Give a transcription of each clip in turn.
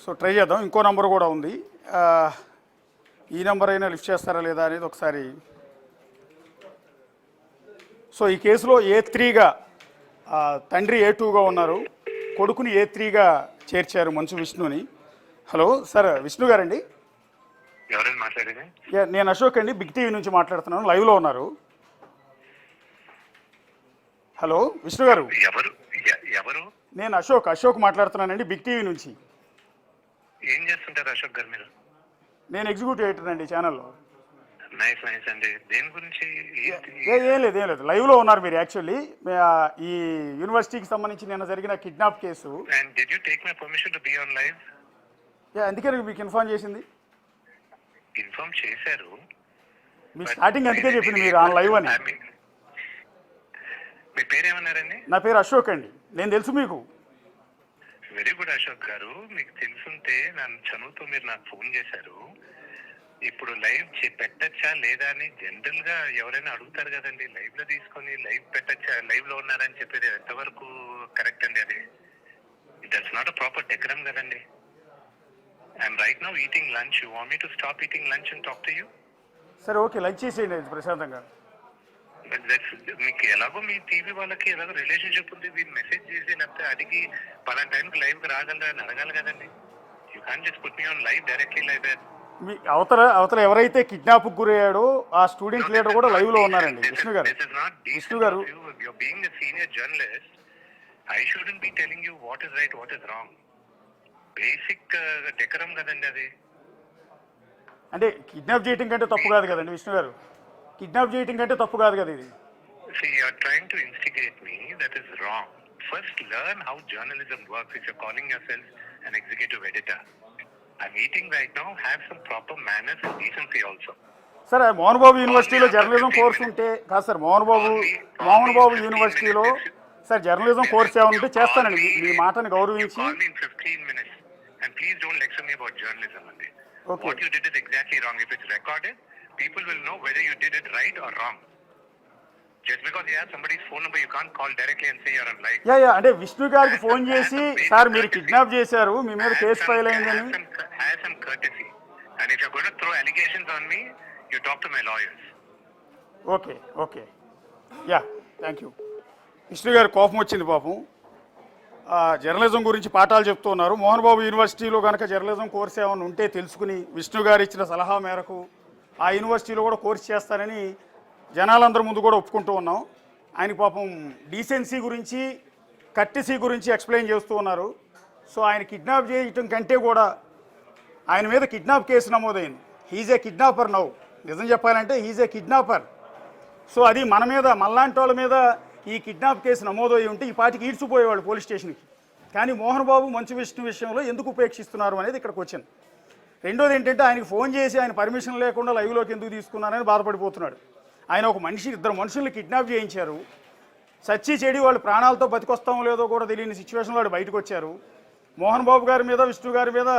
So try చేద్దాం. ఇంకో number కూడా ఉంది. ఈ నెంబర్ అయినా లిఫ్ట్ చేస్తారా లేదా అనేది ఒకసారి. సో ఈ కేసులో A3గా తండ్రి A2గా ఉన్నారు, కొడుకుని A3గా చేర్చారు మంచు విష్ణుని. హలో సార్, విష్ణు గారండి? ఎవరైనా మాట్లాడేది? నేను అశోక్ అండి, బిగ్ టీవీ నుంచి మాట్లాడుతున్నాను. లైవ్లో ఉన్నారు. హలో విష్ణు గారు. ఎవరు? నేను అశోక్ మాట్లాడుతున్నానండి, బిగ్ టీవీ నుంచి. ఏం చేస్తుంటారు అశోక్ గారు మీరు? నేను ఎగ్జిక్యూటివ్ ఎడిటర్ అండి ఛానల్లో. నైస్ అండి. దేని గురించి? ఏం లేదు, లైవ్లో ఉన్నారు మీరు. యాక్చువల్లీ ఈ యూనివర్సిటీకి సంబంధించి నిన్న జరిగిన kidnap case. And did you take my permission to be on live? అందుకే మీకు ఇన్ఫార్మ్ చేసింది. ఇన్ఫార్మ్ చేశారు. మీ స్టార్టింగ్ అందుకే చెప్పింది మీరు ఆన్ లైవ్ అని. మీ పేరేమన్నారండి? నా పేరు అశోక్ అండి. నేను తెలుసు మీకు. Very good Ashok garu. మీకు తెలుసుంటే నన్ను చదువుతూ మీరు నాకు ఫోన్ చేశారు. ఇప్పుడు లైవ్ పెట్టచ్చా లేదా అని జనరల్ గా ఎవరైనా అడుగుతారు కదండి. లైవ్ లో తీసుకొని లైవ్ పెట్టచ్చా, లైవ్ లో ఉన్నారని చెప్పేది ఎంతవరకు కరెక్ట్ అండి? అది that's not a proper decorum కదండి. I'm right now eating lunch. You want me to stop eating lunch and talk to you? సరే ఓకే, లంచ్ చేసేయండి ప్రశాంతంగా. మీకు ఎలాగో మీ టీవీ వాళ్ళకి ఎలాగో రిలేషన్షిప్ ఉంది. మీరు మెసేజ్ చేసి లేకపోతే అడిగి పలానా టైంకి లైవ్ కి రాగలరా అని అడగాలి కదండి. You can't just put me on live directly live there. మీ అవతల ఎవరైతే కిడ్నాప్ గురయ్యాడో ఆ స్టూడెంట్ లీడర్ కూడా లైవ్ లో ఉన్నారండి. Vishnu garu, you being a senior journalist, I shouldn't be telling you what is right, what is wrong. Basic decorum కదండి అది. అంటే కిడ్నాప్ చేయటం కంటే తప్పు కాదు కదండి విష్ణు గారు. కిడ్నాప్ చేయటం కంటే తప్పు కాదు కదా ఇది. See, you are trying to instigate me. That is wrong. First, learn how journalism works. If you're calling yourself an executive editor, I'm eating right now. Have some proper manners and decency also. Sir, Mohan Babu యూనివర్సిటీలో journalism course ఉంటే కాదు sir. Mohan Babu యూనివర్సిటీలో sir journalism course ఏమైనా ఉంటే చేస్తానండి. మీ మాటని గౌరవించి. Call me in 15 minutes and please don't lecture me about journalism. Okay. What you did is exactly wrong. If it's recorded, people will know whether you did it right or wrong. Just because you have somebody's phone number, you can't call directly and say you're on live. Yeah అంటే విష్ణు గారికి phone చేసి sir మీరు kidnap చేశారు, మీ మీద case file అయిందని. Have some courtesy. And if you're going to throw allegations on me, you talk to my lawyers. Okay yeah, thank you. Vishnu గారు కోపం వచ్చింది పాపం. జర్నలిజం గురించి పాఠాలు చెప్తూ ఉన్నారు. మోహన్ బాబు యూనివర్సిటీలో కనుక జర్నలిజం కోర్స్ ఏమైనా ఉంటే తెలుసుకుని విష్ణు గారు ఇచ్చిన సలహా మేరకు ఆ యూనివర్సిటీలో కూడా కోర్స్ చేస్తానని జనాలందరి ముందు కూడా ఒప్పుకుంటూ ఉన్నాం. ఆయన పాపం డీసెన్సీ గురించి, కర్టెసీ గురించి ఎక్స్ప్లెయిన్ చేస్తూ ఉన్నారు. సో ఆయన కిడ్నాప్ చేయటం కంటే కూడా ఆయన మీద కిడ్నాప్ కేసు నమోదైంది. He's a kidnapper now. నిజం చెప్పాలంటే హీజ్ ఏ కిడ్నాపర్. సో అది మన మీద, మనలాంటి వాళ్ళ మీద ఈ కిడ్నాప్ కేసు నమోదయ్యి ఉంటే ఈ పాటికి ఈడ్చిపోయేవాళ్ళు పోలీస్ స్టేషన్కి. కానీ మోహన్ బాబు మంచు విష్ణు విషయంలో ఎందుకు ఉపేక్షిస్తున్నారు అనేది ఇక్కడికి వచ్చింది. రెండోది ఏంటంటే ఆయనకి ఫోన్ చేసి ఆయన పర్మిషన్ లేకుండా లైవ్లోకి ఎందుకు తీసుకున్నారని బాధపడిపోతున్నాడు. ఆయన ఒక ఇద్దరు మనుషుల్ని కిడ్నాప్ చేయించారు. సచ్చి చెడి వాళ్ళు ప్రాణాలతో బతికొస్తామో లేదో కూడా తెలియని సిచ్యువేషన్లో వాడు బయటకు వచ్చారు. మోహన్ బాబు గారి మీద, విష్ణు గారి మీద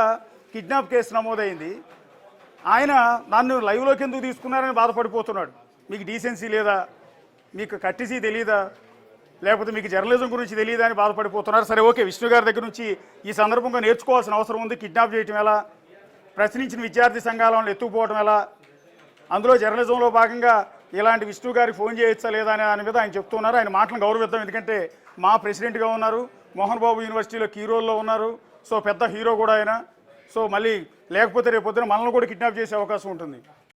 కిడ్నాప్ కేసు నమోదైంది. ఆయన నన్ను లైవ్లోకి ఎందుకు తీసుకున్నారని బాధపడిపోతున్నాడు. మీకు డీసెన్సీ లేదా, మీకు కట్టిసీ తెలీదా, లేకపోతే మీకు జర్నలిజం గురించి తెలియదా అని బాధపడిపోతున్నారు. సరే ఓకే, విష్ణు గారి దగ్గర నుంచి ఈ సందర్భంగా నేర్చుకోవాల్సిన అవసరం ఉంది. కిడ్నాప్ చేయటం ఎలా, ప్రశ్నించిన విద్యార్థి సంఘాలను ఎత్తుకుపోవడం ఎలా, అందులో జర్నలిజంలో భాగంగా ఇలాంటి విష్ణు గారికి ఫోన్ చేయొచ్చా లేదా అనే దాని మీద ఆయన చెప్తున్నారు. ఆయన మాటలను గౌరవిద్దాం, ఎందుకంటే మా ప్రెసిడెంట్గా ఉన్నారు, మోహన్ బాబు యూనివర్సిటీలో కీ రోల్లో ఉన్నారు. సో పెద్ద హీరో కూడా ఆయన. సో మళ్ళీ లేకపోతే రేపొద్దున మనల్ని కూడా కిడ్నాప్ చేసే అవకాశం ఉంటుంది.